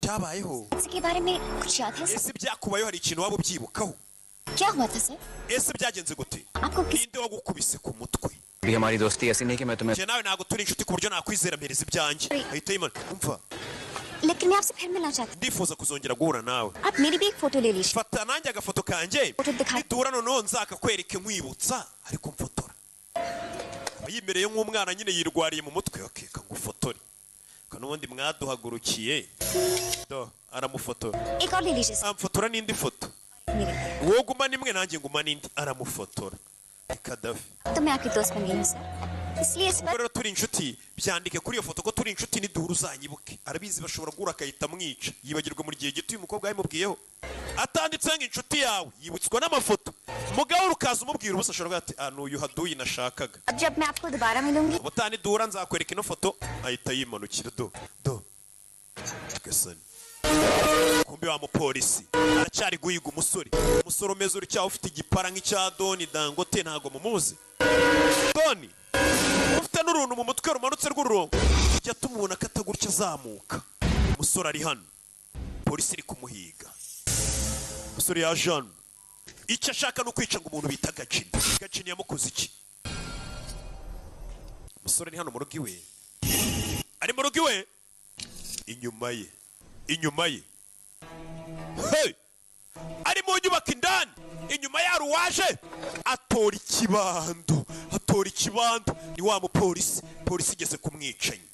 cyabayeho इसके बारे में कुछ याद है sir? ese byakubayeho hari ikintu waba ubyibukaho क्या हुआ था सर? ese byagenze gute आपको किस ninde wagukubise ku mutwe भी हमारी दोस्ती ऐसी नहीं कि मैं तुम्हें je nawe ntago turi inshuti ku buryo nakwizera mpereza ibyanjye ahita yimana umva लेकिन मैं आपसे फिर मिलना चाहती ndifuza kuzongera guhura nawe हूँ। आप मेरी भी एक फोटो ले लीजिए। fata nanjye agafoto kanjye photo दिखा nitura noneho nzakakwereke nkwibutsa ariko mfotora aba yimereye nk'umwana nyine yirwariye mu mutwe akeka ngo ufotore kanubundi mwaduhagurukiye do aramufotora एक और ले लीजिए सर। amfotora n'indi foto मेरे wowe guma nimwe nanjye nguma n'indi aramufotora Kadafi तो मैं आपकी दोस्त बन गई हूँ सर, इसलिए इस ubwo बार rero turi inshuti byandike kuri iyo foto ko turi inshuti niduhura uzanyibuke arabizi bashobora guhura akahita amwica yibagirwa muri gihe gito uyu mukobwa yamubwiyeho atanditseho ngo inshuti yawe yibutswa n'amafoto mugabo ukaza umubwira ubusa ashobora kuvuga ati n'uyu haduyi nashakaga अब जब मैं आपको दोबारा मिलूंगी ubutani duhura nzakwereka ino foto ahita yimanukira do gasani kumbi wa mupolisi aracyari guhiga umusore umeze uri cyaho ufite igipara nk'icya Doni Dangote ntago mumuzi Doni ufite n'uruntu mu mutwe rumanutse rw'ururongo ujya tumubona katagurya azamuka umusore ari hano polisi iri kumuhiga umusore yaje hano icyo ashaka no kwica ngo umuntu bita Gacini yamukoze iki umusore ni hano mu rugo iwe ari mu rugo iwe inyuma ye hey! ari mu nyubako indani inyuma ya ruwaje atora ikibando ni wa mupolisi igeze kumwicanyi